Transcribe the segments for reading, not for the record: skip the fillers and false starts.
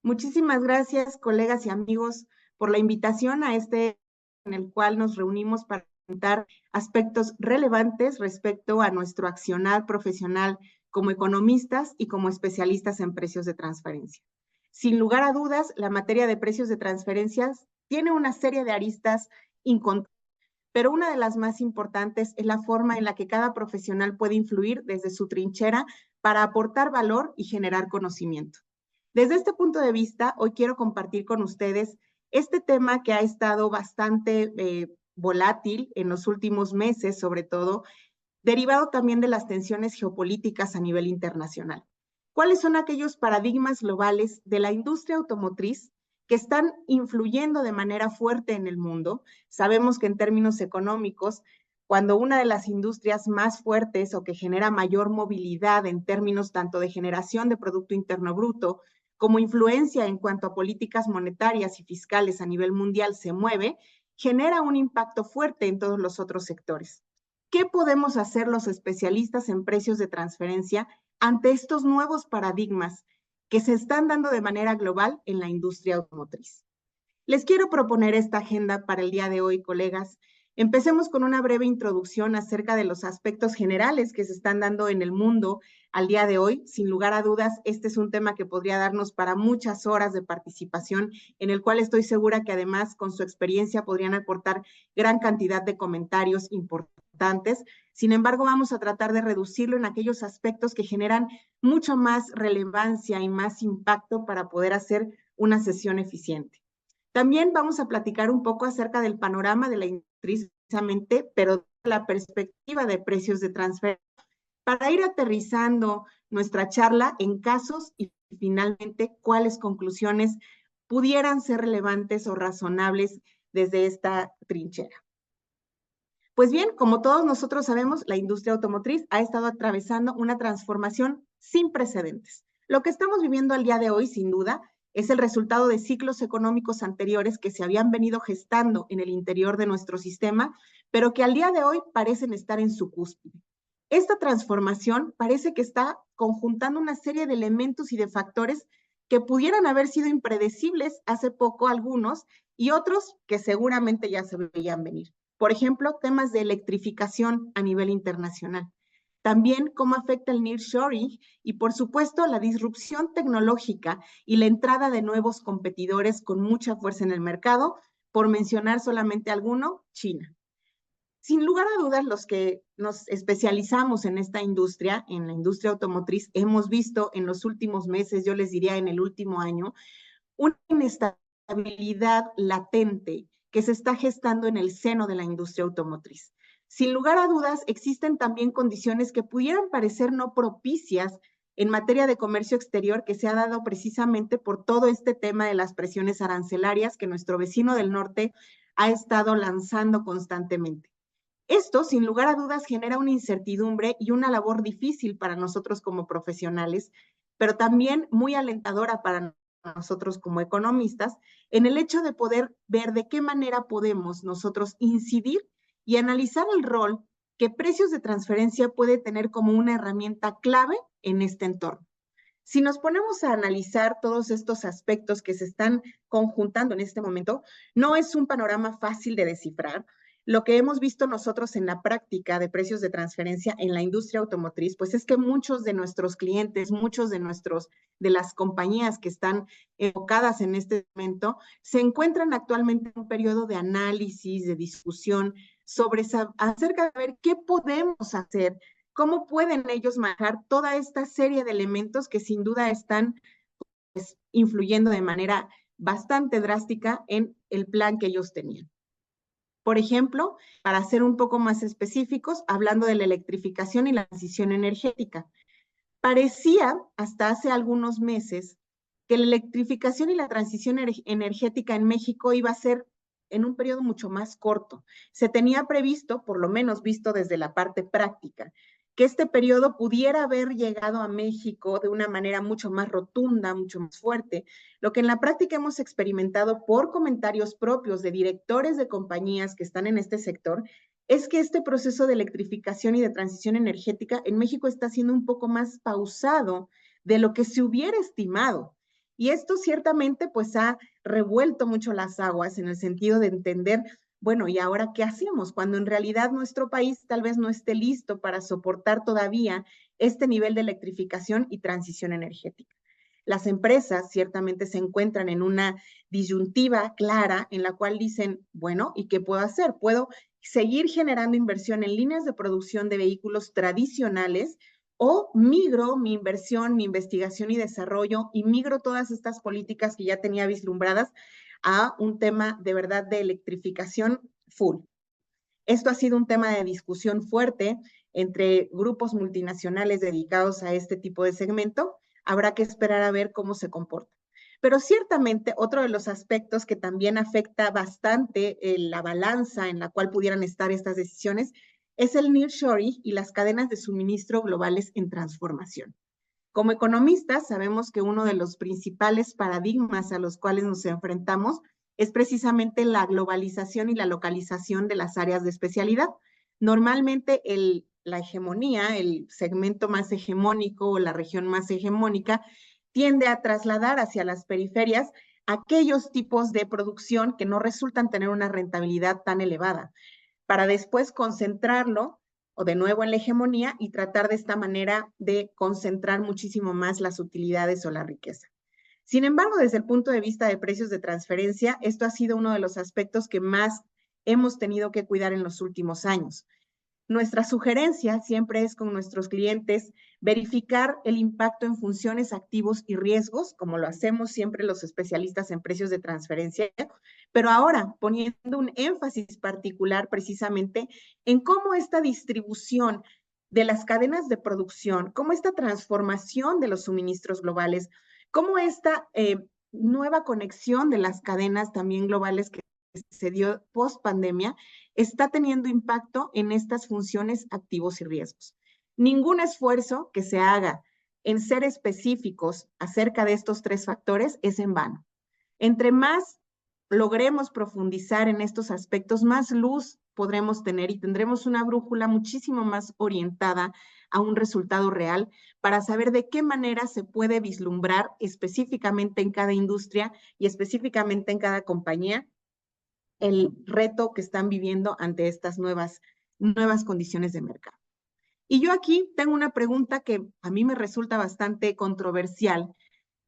Muchísimas gracias, colegas y amigos, por la invitación a en el cual nos reunimos para presentar aspectos relevantes respecto a nuestro accionar profesional como economistas y como especialistas en precios de transferencia. Sin lugar a dudas, la materia de precios de transferencias tiene una serie de aristas incontables, pero una de las más importantes es la forma en la que cada profesional puede influir desde su trinchera para aportar valor y generar conocimiento. Desde este punto de vista, hoy quiero compartir con ustedes este tema que ha estado bastante volátil en los últimos meses, sobre todo, derivado también de las tensiones geopolíticas a nivel internacional. ¿Cuáles son aquellos paradigmas globales de la industria automotriz que están influyendo de manera fuerte en el mundo? Sabemos que en términos económicos, cuando una de las industrias más fuertes o que genera mayor movilidad en términos tanto de generación de Producto Interno Bruto como influencia en cuanto a políticas monetarias y fiscales a nivel mundial se mueve, genera un impacto fuerte en todos los otros sectores. ¿Qué podemos hacer los especialistas en precios de transferencia ante estos nuevos paradigmas que se están dando de manera global en la industria automotriz? Les quiero proponer esta agenda para el día de hoy, colegas. Empecemos con una breve introducción acerca de los aspectos generales que se están dando en el mundo al día de hoy. Sin lugar a dudas, este es un tema que podría darnos para muchas horas de participación, en el cual estoy segura que además con su experiencia podrían aportar gran cantidad de comentarios importantes. Sin embargo, vamos a tratar de reducirlo en aquellos aspectos que generan mucho más relevancia y más impacto para poder hacer una sesión eficiente. También vamos a platicar un poco acerca del panorama de la industria, precisamente, pero de la perspectiva de precios de transfer, para ir aterrizando nuestra charla en casos y finalmente cuáles conclusiones pudieran ser relevantes o razonables desde esta trinchera. Pues bien, como todos nosotros sabemos, la industria automotriz ha estado atravesando una transformación sin precedentes. Lo que estamos viviendo al día de hoy, sin duda, es el resultado de ciclos económicos anteriores que se habían venido gestando en el interior de nuestro sistema, pero que al día de hoy parecen estar en su cúspide. Esta transformación parece que está conjuntando una serie de elementos y de factores que pudieran haber sido impredecibles hace poco algunos y otros que seguramente ya se veían venir. Por ejemplo, temas de electrificación a nivel internacional. También cómo afecta el nearshoring y, por supuesto, la disrupción tecnológica y la entrada de nuevos competidores con mucha fuerza en el mercado, por mencionar solamente alguno, China. Sin lugar a dudas, los que nos especializamos en esta industria, en la industria automotriz, hemos visto en los últimos meses, yo les diría en el último año, una inestabilidad latente que se está gestando en el seno de la industria automotriz. Sin lugar a dudas, existen también condiciones que pudieran parecer no propicias en materia de comercio exterior que se ha dado precisamente por todo este tema de las presiones arancelarias que nuestro vecino del norte ha estado lanzando constantemente. Esto, sin lugar a dudas, genera una incertidumbre y una labor difícil para nosotros como profesionales, pero también muy alentadora para nosotros como economistas, en el hecho de poder ver de qué manera podemos nosotros incidir y analizar el rol que precios de transferencia puede tener como una herramienta clave en este entorno. Si nos ponemos a analizar todos estos aspectos que se están conjuntando en este momento, no es un panorama fácil de descifrar. Lo que hemos visto nosotros en la práctica de precios de transferencia en la industria automotriz, pues es que muchos de nuestros clientes, muchos de las compañías que están enfocadas en este momento, se encuentran actualmente en un periodo de análisis, de discusión acerca de ver qué podemos hacer. ¿Cómo pueden ellos manejar toda esta serie de elementos que sin duda están influyendo de manera bastante drástica en el plan que ellos tenían? Por ejemplo, para ser un poco más específicos, hablando de la electrificación y la transición energética. Parecía hasta hace algunos meses que la electrificación y la transición energética en México iba a ser en un periodo mucho más corto. Se tenía previsto, por lo menos visto desde la parte práctica, que este periodo pudiera haber llegado a México de una manera mucho más rotunda, mucho más fuerte. Lo que en la práctica hemos experimentado por comentarios propios de directores de compañías que están en este sector, es que este proceso de electrificación y de transición energética en México está siendo un poco más pausado de lo que se hubiera estimado. Y esto ciertamente pues ha revuelto mucho las aguas en el sentido de entender, bueno, ¿y ahora qué hacemos? Cuando en realidad nuestro país tal vez no esté listo para soportar todavía este nivel de electrificación y transición energética. Las empresas ciertamente se encuentran en una disyuntiva clara en la cual dicen, bueno, ¿y qué puedo hacer? Puedo seguir generando inversión en líneas de producción de vehículos tradicionales o migro mi inversión, mi investigación y desarrollo y migro todas estas políticas que ya tenía vislumbradas a un tema de verdad de electrificación full. Esto ha sido un tema de discusión fuerte entre grupos multinacionales dedicados a este tipo de segmento. Habrá que esperar a ver cómo se comporta. Pero ciertamente otro de los aspectos que también afecta bastante la balanza en la cual pudieran estar estas decisiones es el nearshoring y las cadenas de suministro globales en transformación. Como economistas, sabemos que uno de los principales paradigmas a los cuales nos enfrentamos es precisamente la globalización y la localización de las áreas de especialidad. Normalmente la hegemonía, el segmento más hegemónico o la región más hegemónica, tiende a trasladar hacia las periferias aquellos tipos de producción que no resultan tener una rentabilidad tan elevada, para después concentrarlo o de nuevo en la hegemonía y tratar de esta manera de concentrar muchísimo más las utilidades o la riqueza. Sin embargo, desde el punto de vista de precios de transferencia, esto ha sido uno de los aspectos que más hemos tenido que cuidar en los últimos años. Nuestra sugerencia siempre es con nuestros clientes verificar el impacto en funciones, activos y riesgos, como lo hacemos siempre los especialistas en precios de transferencia, pero ahora poniendo un énfasis particular precisamente en cómo esta distribución de las cadenas de producción, cómo esta transformación de los suministros globales, cómo esta nueva conexión de las cadenas también globales que se dio post pandemia está teniendo impacto en estas funciones, activos y riesgos. Ningún esfuerzo que se haga en ser específicos acerca de estos tres factores es en vano. Entre más logremos profundizar en estos aspectos, más luz podremos tener y tendremos una brújula muchísimo más orientada a un resultado real para saber de qué manera se puede vislumbrar específicamente en cada industria y específicamente en cada compañía el reto que están viviendo ante estas nuevas condiciones de mercado. Y yo aquí tengo una pregunta que a mí me resulta bastante controversial,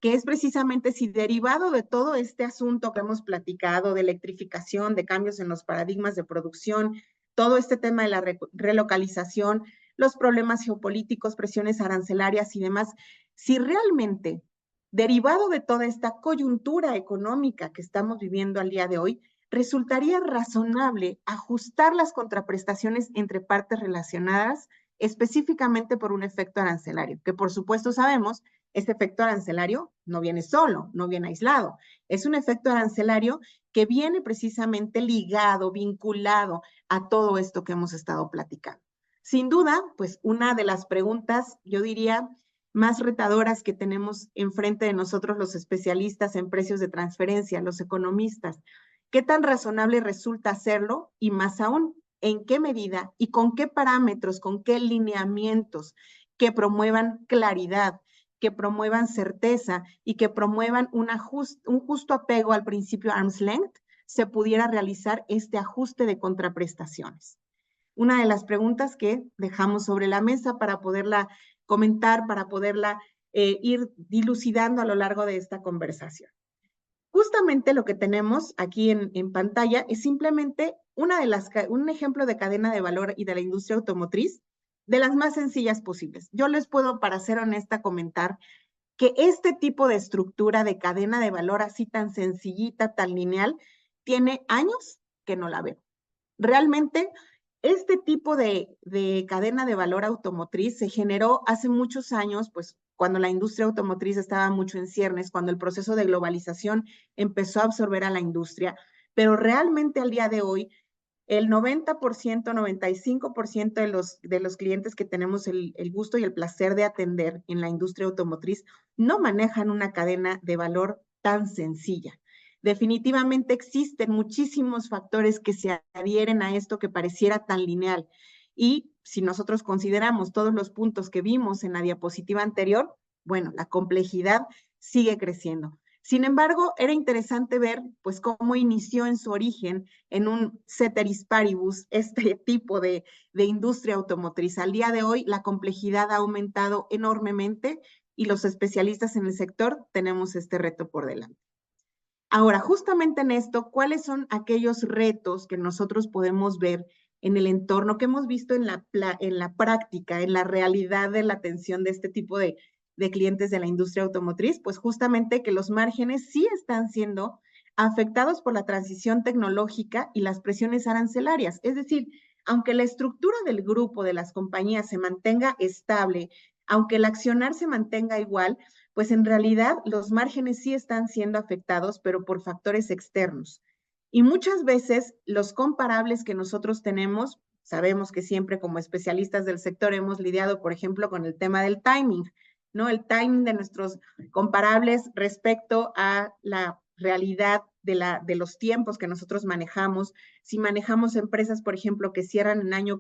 que es precisamente si derivado de todo este asunto que hemos platicado, de electrificación, de cambios en los paradigmas de producción, todo este tema de la relocalización, los problemas geopolíticos, presiones arancelarias y demás, si realmente, derivado de toda esta coyuntura económica que estamos viviendo al día de hoy, resultaría razonable ajustar las contraprestaciones entre partes relacionadas específicamente por un efecto arancelario, que por supuesto sabemos, este efecto arancelario no viene solo, no viene aislado, es un efecto arancelario que viene precisamente ligado, vinculado a todo esto que hemos estado platicando. Sin duda, pues una de las preguntas, yo diría, más retadoras que tenemos enfrente de nosotros los especialistas en precios de transferencia, los economistas, ¿qué tan razonable resulta hacerlo? Y más aún, ¿en qué medida y con qué parámetros, con qué lineamientos que promuevan claridad, que promuevan certeza y que promuevan un justo apego al principio arm's length, se pudiera realizar este ajuste de contraprestaciones? Una de las preguntas que dejamos sobre la mesa para poderla comentar, para poderla ir dilucidando a lo largo de esta conversación. Justamente lo que tenemos aquí en pantalla es simplemente un ejemplo de cadena de valor y de la industria automotriz de las más sencillas posibles. Yo les puedo, para ser honesta, comentar que este tipo de estructura de cadena de valor así tan sencillita, tan lineal, tiene años que no la veo. Realmente, este tipo de cadena de valor automotriz se generó hace muchos años, pues cuando la industria automotriz estaba mucho en ciernes, cuando el proceso de globalización empezó a absorber a la industria, pero realmente al día de hoy, el 90%, 95% de los clientes que tenemos el gusto y el placer de atender en la industria automotriz no manejan una cadena de valor tan sencilla. Definitivamente existen muchísimos factores que se adhieren a esto que pareciera tan lineal. Y si nosotros consideramos todos los puntos que vimos en la diapositiva anterior, bueno, la complejidad sigue creciendo. Sin embargo, era interesante ver pues cómo inició en su origen en un ceteris paribus este tipo de industria automotriz. Al día de hoy la complejidad ha aumentado enormemente y los especialistas en el sector tenemos este reto por delante. Ahora, justamente en esto, ¿cuáles son aquellos retos que nosotros podemos ver en el entorno que hemos visto en la práctica, en la realidad de la atención de este tipo de clientes de la industria automotriz? Pues justamente que los márgenes sí están siendo afectados por la transición tecnológica y las presiones arancelarias. Es decir, aunque la estructura del grupo de las compañías se mantenga estable, aunque el accionar se mantenga igual, pues en realidad los márgenes sí están siendo afectados, pero por factores externos. Y muchas veces los comparables que nosotros tenemos, sabemos que siempre como especialistas del sector hemos lidiado, por ejemplo, con el tema del timing, ¿no? El timing de nuestros comparables respecto a la realidad de los tiempos que nosotros manejamos. Si manejamos empresas, por ejemplo, que cierran en año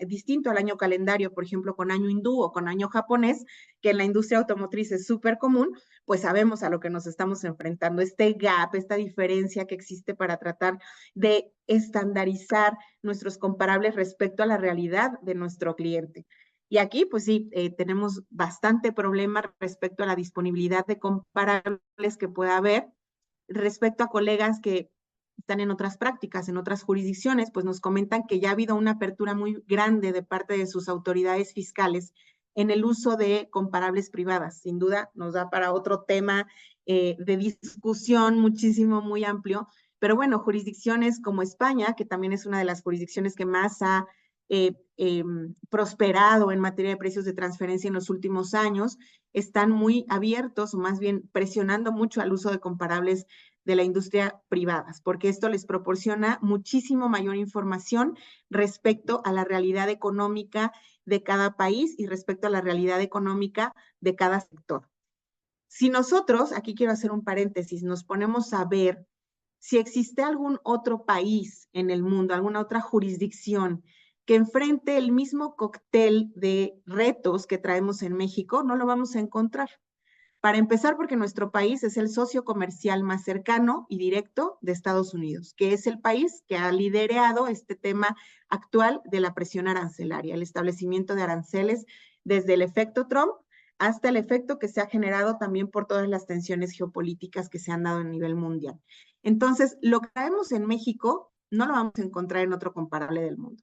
distinto al año calendario, por ejemplo, con año hindú o con año japonés, que en la industria automotriz es súper común, pues sabemos a lo que nos estamos enfrentando, este gap, esta diferencia que existe para tratar de estandarizar nuestros comparables respecto a la realidad de nuestro cliente. Y aquí, pues sí, tenemos bastante problema respecto a la disponibilidad de comparables que pueda haber. Respecto a colegas que están en otras prácticas, en otras jurisdicciones, pues nos comentan que ya ha habido una apertura muy grande de parte de sus autoridades fiscales en el uso de comparables privadas. Sin duda, nos da para otro tema de discusión muchísimo, muy amplio. Pero bueno, jurisdicciones como España, que también es una de las jurisdicciones que más ha prosperado en materia de precios de transferencia en los últimos años, están muy abiertos o más bien presionando mucho al uso de comparables de la industria privadas, porque esto les proporciona muchísimo mayor información respecto a la realidad económica de cada país y respecto a la realidad económica de cada sector. Si nosotros, aquí quiero hacer un paréntesis, nos ponemos a ver si existe algún otro país en el mundo, alguna otra jurisdicción que enfrente el mismo cóctel de retos que traemos en México, no lo vamos a encontrar. Para empezar, porque nuestro país es el socio comercial más cercano y directo de Estados Unidos, que es el país que ha liderado este tema actual de la presión arancelaria, el establecimiento de aranceles desde el efecto Trump hasta el efecto que se ha generado también por todas las tensiones geopolíticas que se han dado a nivel mundial. Entonces, lo que traemos en México no lo vamos a encontrar en otro comparable del mundo.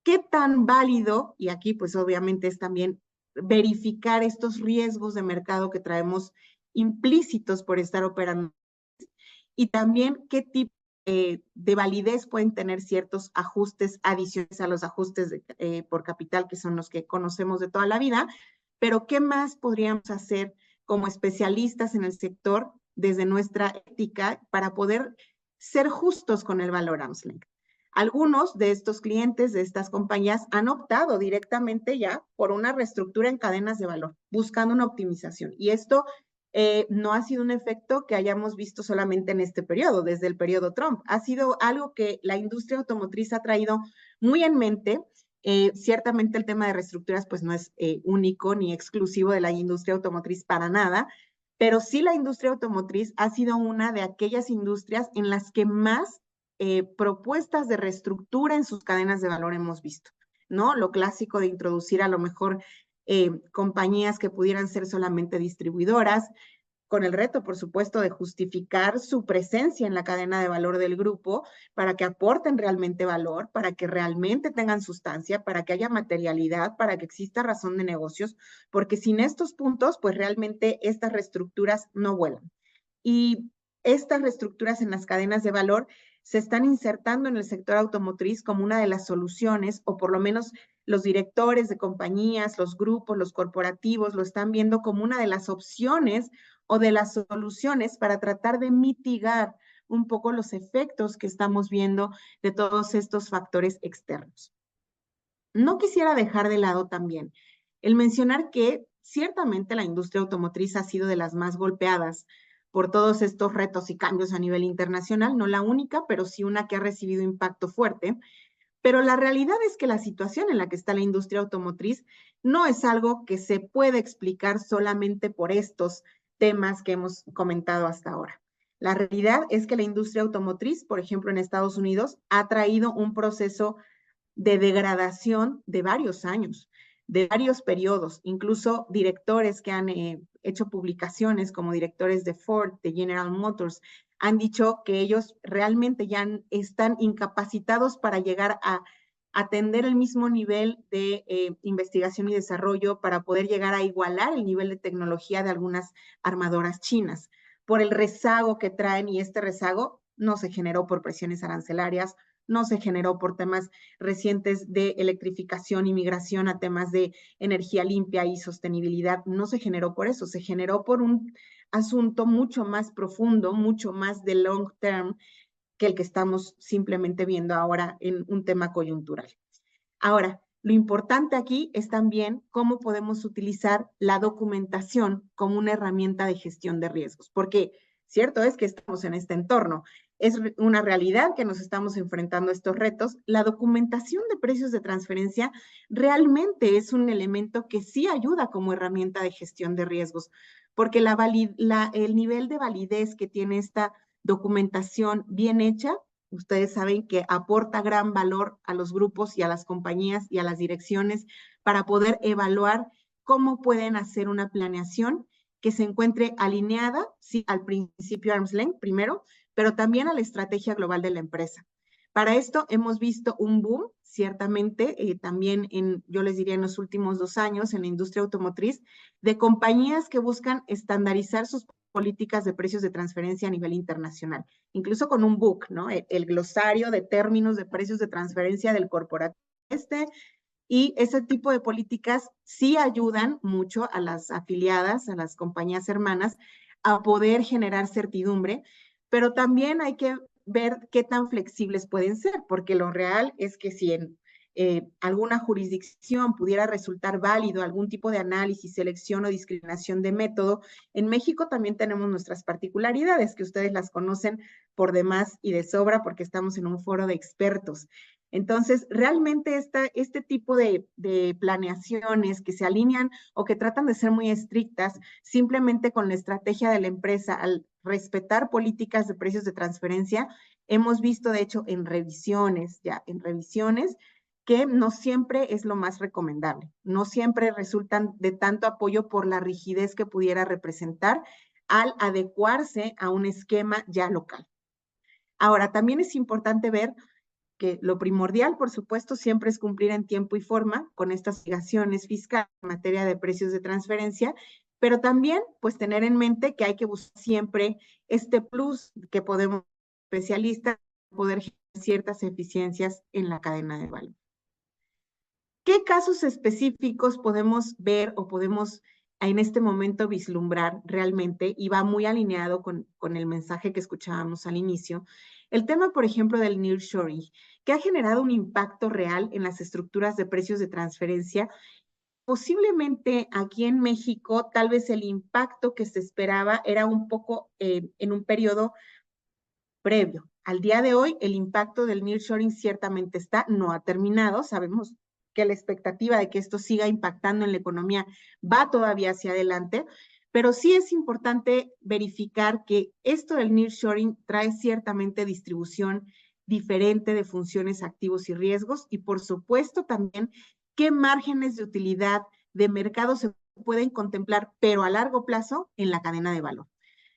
¿Qué tan válido? Y aquí pues obviamente es también verificar estos riesgos de mercado que traemos implícitos por estar operando y también qué tipo de validez pueden tener ciertos ajustes adicionales a los ajustes por capital, que son los que conocemos de toda la vida, pero qué más podríamos hacer como especialistas en el sector desde nuestra ética para poder ser justos con el valor arm's length. Algunos de estos clientes de estas compañías han optado directamente ya por una reestructura en cadenas de valor, buscando una optimización. Y esto no ha sido un efecto que hayamos visto solamente en este periodo, desde el periodo Trump. Ha sido algo que la industria automotriz ha traído muy en mente. Ciertamente el tema de reestructuras pues no es único ni exclusivo de la industria automotriz para nada, pero sí la industria automotriz ha sido una de aquellas industrias en las que más propuestas de reestructura en sus cadenas de valor hemos visto, ¿no? Lo clásico de introducir a lo mejor compañías que pudieran ser solamente distribuidoras, con el reto, por supuesto, de justificar su presencia en la cadena de valor del grupo para que aporten realmente valor, para que realmente tengan sustancia, para que haya materialidad, para que exista razón de negocios, porque sin estos puntos, pues realmente estas reestructuras no vuelan. Y estas reestructuras en las cadenas de valor se están insertando en el sector automotriz como una de las soluciones, o por lo menos los directores de compañías, los grupos, los corporativos lo están viendo como una de las opciones o de las soluciones para tratar de mitigar un poco los efectos que estamos viendo de todos estos factores externos. No quisiera dejar de lado también el mencionar que ciertamente la industria automotriz ha sido de las más golpeadas por todos estos retos y cambios a nivel internacional, no la única, pero sí una que ha recibido impacto fuerte. Pero la realidad es que la situación en la que está la industria automotriz no es algo que se puede explicar solamente por estos temas que hemos comentado hasta ahora. La realidad es que la industria automotriz, por ejemplo, en Estados Unidos, ha traído un proceso de degradación de varios años, de varios periodos, incluso directores que han hecho publicaciones como directores de Ford, de General Motors, han dicho que ellos realmente ya están incapacitados para llegar a atender el mismo nivel de investigación y desarrollo para poder llegar a igualar el nivel de tecnología de algunas armadoras chinas, por el rezago que traen, y este rezago no se generó por presiones arancelarias, no se generó por temas recientes de electrificación y migración a temas de energía limpia y sostenibilidad, no se generó por eso, se generó por un asunto mucho más profundo, mucho más de long term que el que estamos simplemente viendo ahora en un tema coyuntural. Ahora, lo importante aquí es también cómo podemos utilizar la documentación como una herramienta de gestión de riesgos, porque cierto es que estamos en este entorno, es una realidad que nos estamos enfrentando a estos retos. La documentación de precios de transferencia realmente es un elemento que sí ayuda como herramienta de gestión de riesgos, porque el nivel de validez que tiene esta documentación bien hecha, ustedes saben que aporta gran valor a los grupos y a las compañías y a las direcciones para poder evaluar cómo pueden hacer una planeación que se encuentre alineada, sí, al principio Arm's Length primero, pero también a la estrategia global de la empresa. Para esto hemos visto un boom, ciertamente, también yo les diría en los últimos 2 años en la industria automotriz, de compañías que buscan estandarizar sus políticas de precios de transferencia a nivel internacional, incluso con un book, ¿no? El glosario de términos de precios de transferencia del corporativo y ese tipo de políticas sí ayudan mucho a las afiliadas, a las compañías hermanas, a poder generar certidumbre, pero también hay que ver qué tan flexibles pueden ser, porque lo real es que si en alguna jurisdicción pudiera resultar válido algún tipo de análisis, selección o discriminación de método, en México también tenemos nuestras particularidades, que ustedes las conocen por demás y de sobra porque estamos en un foro de expertos. Entonces, realmente este tipo de planeaciones que se alinean o que tratan de ser muy estrictas, simplemente con la estrategia de la empresa, al respetar políticas de precios de transferencia, hemos visto, de hecho, en revisiones, que no siempre es lo más recomendable, no siempre resultan de tanto apoyo por la rigidez que pudiera representar al adecuarse a un esquema ya local. Ahora, también es importante ver que lo primordial, por supuesto, siempre es cumplir en tiempo y forma con estas obligaciones fiscales en materia de precios de transferencia, pero también, pues, tener en mente que hay que buscar siempre este plus que podemos, especialistas, poder generar ciertas eficiencias en la cadena de valor. ¿Qué casos específicos podemos ver o podemos en este momento vislumbrar realmente? Y va muy alineado con el mensaje que escuchábamos al inicio. El tema, por ejemplo, del nearshoring, que ha generado un impacto real en las estructuras de precios de transferencia. Posiblemente aquí en México, tal vez el impacto que se esperaba era un poco en un periodo previo. Al día de hoy, el impacto del nearshoring ciertamente está, no ha terminado. Sabemos que la expectativa de que esto siga impactando en la economía va todavía hacia adelante, pero sí es importante verificar que esto del nearshoring trae ciertamente distribución diferente de funciones, activos y riesgos, y por supuesto también qué márgenes de utilidad de mercado se pueden contemplar, pero a largo plazo en la cadena de valor.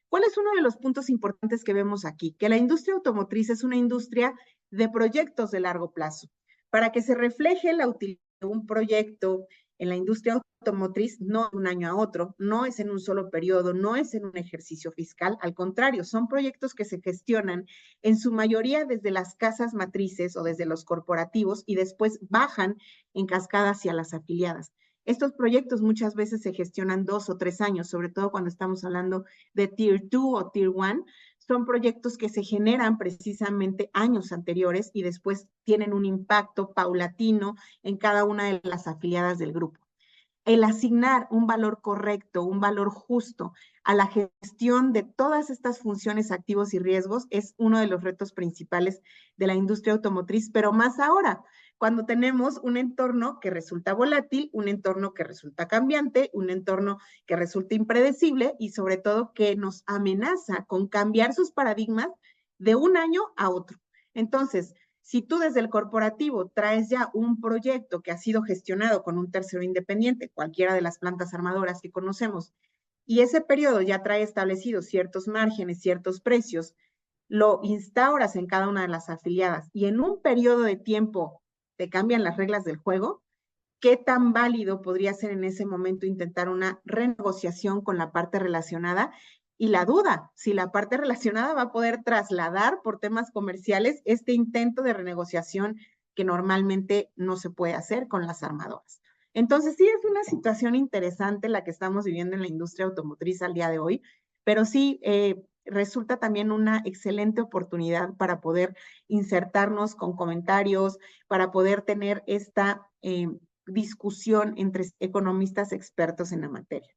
¿Cuál es uno de los puntos importantes que vemos aquí? Que la industria automotriz es una industria de proyectos de largo plazo. Para que se refleje la utilidad de un proyecto en la industria automotriz, no de un año a otro, no es en un solo periodo, no es en un ejercicio fiscal, al contrario, son proyectos que se gestionan en su mayoría desde las casas matrices o desde los corporativos y después bajan en cascada hacia las afiliadas. Estos proyectos muchas veces se gestionan 2 o 3 años, sobre todo cuando estamos hablando de Tier 2 o Tier 1. Son proyectos que se generan precisamente años anteriores y después tienen un impacto paulatino en cada una de las afiliadas del grupo. El asignar un valor correcto, un valor justo a la gestión de todas estas funciones, activos y riesgos es uno de los retos principales de la industria automotriz, pero más ahora, cuando tenemos un entorno que resulta volátil, un entorno que resulta cambiante, un entorno que resulta impredecible y sobre todo que nos amenaza con cambiar sus paradigmas de un año a otro. Entonces, si tú desde el corporativo traes ya un proyecto que ha sido gestionado con un tercero independiente, cualquiera de las plantas armadoras que conocemos, y ese periodo ya trae establecidos ciertos márgenes, ciertos precios, lo instauras en cada una de las afiliadas y en un periodo de tiempo te cambian las reglas del juego, ¿qué tan válido podría ser en ese momento intentar una renegociación con la parte relacionada? Y la duda, si la parte relacionada va a poder trasladar por temas comerciales este intento de renegociación que normalmente no se puede hacer con las armadoras. Entonces, sí es una situación interesante la que estamos viviendo en la industria automotriz al día de hoy, pero sí resulta también una excelente oportunidad para poder insertarnos con comentarios, para poder tener esta discusión entre economistas expertos en la materia.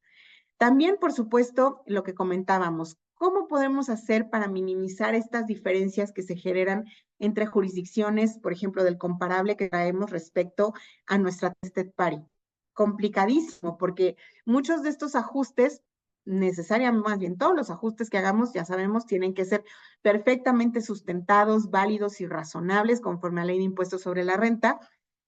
También, por supuesto, lo que comentábamos, ¿cómo podemos hacer para minimizar estas diferencias que se generan entre jurisdicciones, por ejemplo, del comparable que traemos respecto a nuestra tested party? Complicadísimo, porque muchos de estos ajustes, necesariamente, más bien todos los ajustes que hagamos, ya sabemos, tienen que ser perfectamente sustentados, válidos y razonables conforme a la ley de impuestos sobre la renta,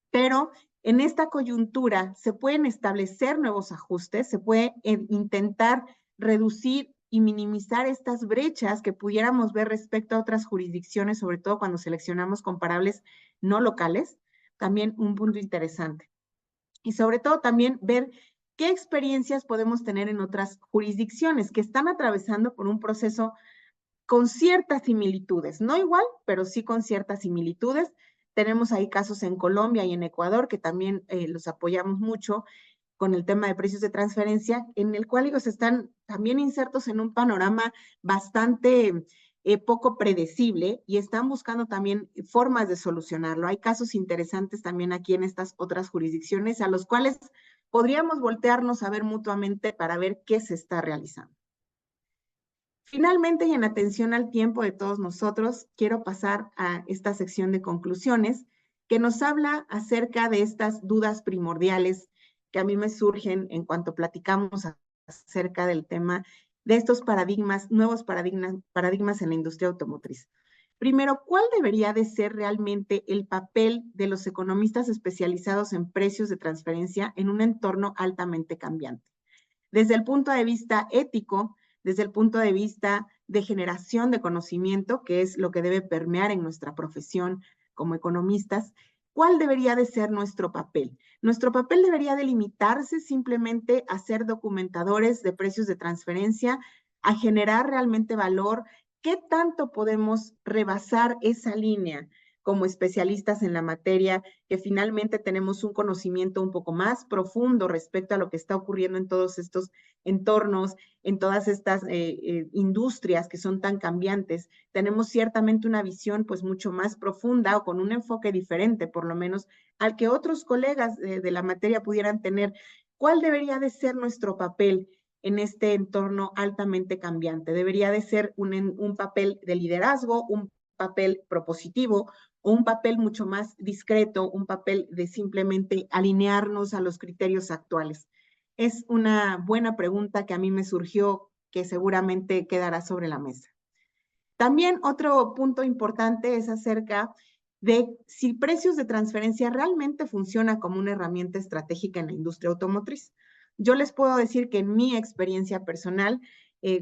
pero en esta coyuntura se pueden establecer nuevos ajustes, se puede intentar reducir y minimizar estas brechas que pudiéramos ver respecto a otras jurisdicciones, sobre todo cuando seleccionamos comparables no locales, también un punto interesante. Y sobre todo también ver qué experiencias podemos tener en otras jurisdicciones que están atravesando por un proceso con ciertas similitudes, no igual, pero sí con ciertas similitudes. Tenemos ahí casos en Colombia y en Ecuador que también los apoyamos mucho con el tema de precios de transferencia, en el cual ellos están también insertos en un panorama bastante poco predecible y están buscando también formas de solucionarlo. Hay casos interesantes también aquí en estas otras jurisdicciones a los cuales podríamos voltearnos a ver mutuamente para ver qué se está realizando. Finalmente, y en atención al tiempo de todos nosotros, quiero pasar a esta sección de conclusiones que nos habla acerca de estas dudas primordiales que a mí me surgen en cuanto platicamos acerca del tema de estos paradigmas, nuevos paradigmas en la industria automotriz. Primero, ¿cuál debería de ser realmente el papel de los economistas especializados en precios de transferencia en un entorno altamente cambiante? Desde el punto de vista ético, desde el punto de vista de generación de conocimiento, que es lo que debe permear en nuestra profesión como economistas, ¿cuál debería de ser nuestro papel? Nuestro papel debería de limitarse simplemente a ser documentadores de precios de transferencia, a generar realmente valor. ¿Qué tanto podemos rebasar esa línea como especialistas en la materia, que finalmente tenemos un conocimiento un poco más profundo respecto a lo que está ocurriendo en todos estos entornos, en todas estas industrias que son tan cambiantes? Tenemos ciertamente una visión pues mucho más profunda o con un enfoque diferente, por lo menos, al que otros colegas de la materia pudieran tener. ¿Cuál debería de ser nuestro papel en este entorno altamente cambiante? Debería de ser un papel de liderazgo, un papel propositivo, o un papel mucho más discreto, un papel de simplemente alinearnos a los criterios actuales. Es una buena pregunta que a mí me surgió, que seguramente quedará sobre la mesa. También otro punto importante es acerca de si precios de transferencia realmente funciona como una herramienta estratégica en la industria automotriz. Yo les puedo decir que en mi experiencia personal,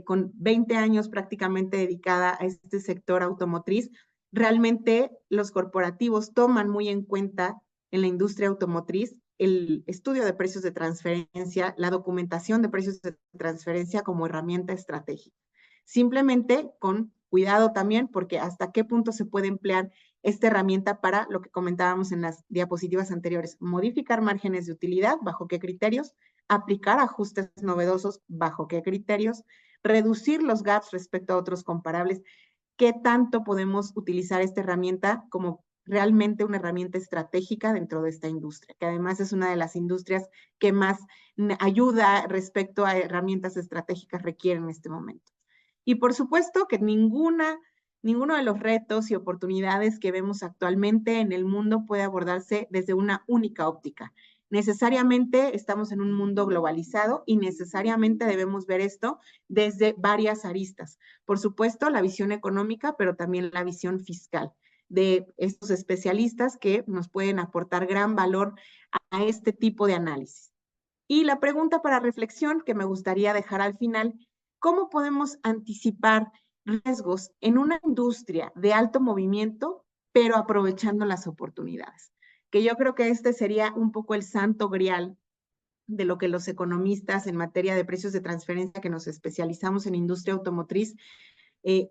con 20 años prácticamente dedicada a este sector automotriz, realmente los corporativos toman muy en cuenta en la industria automotriz el estudio de precios de transferencia, la documentación de precios de transferencia como herramienta estratégica. Simplemente con cuidado también, porque hasta qué punto se puede emplear esta herramienta para lo que comentábamos en las diapositivas anteriores: modificar márgenes de utilidad, bajo qué criterios, aplicar ajustes novedosos, bajo qué criterios, reducir los gaps respecto a otros comparables. ¿Qué tanto podemos utilizar esta herramienta como realmente una herramienta estratégica dentro de esta industria, que además es una de las industrias que más ayuda respecto a herramientas estratégicas requiere en este momento? Y por supuesto que Ninguno de los retos y oportunidades que vemos actualmente en el mundo puede abordarse desde una única óptica. Necesariamente estamos en un mundo globalizado y necesariamente debemos ver esto desde varias aristas. Por supuesto, la visión económica, pero también la visión fiscal de estos especialistas que nos pueden aportar gran valor a este tipo de análisis. Y la pregunta para reflexión que me gustaría dejar al final, ¿cómo podemos anticipar riesgos en una industria de alto movimiento, pero aprovechando las oportunidades? Que yo creo que este sería un poco el santo grial de lo que los economistas en materia de precios de transferencia que nos especializamos en industria automotriz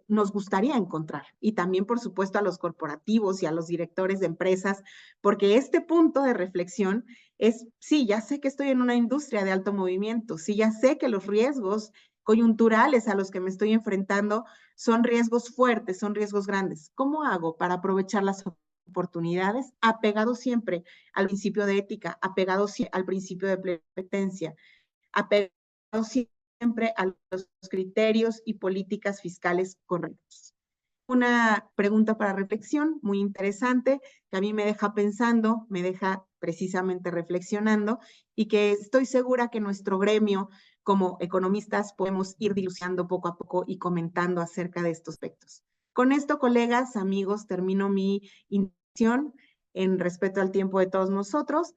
nos gustaría encontrar. Y también, por supuesto, a los corporativos y a los directores de empresas, porque este punto de reflexión es, sí, ya sé que estoy en una industria de alto movimiento, sí, ya sé que los riesgos coyunturales a los que me estoy enfrentando son riesgos fuertes, son riesgos grandes. ¿Cómo hago para aprovechar las oportunidades? Apegado siempre al principio de ética, apegado al principio de competencia, apegado siempre a los criterios y políticas fiscales correctos. Una pregunta para reflexión muy interesante que a mí me deja pensando, me deja precisamente reflexionando y que estoy segura que nuestro gremio como economistas podemos ir dilucidando poco a poco y comentando acerca de estos aspectos. Con esto, colegas, amigos, termino mi intervención en respeto al tiempo de todos nosotros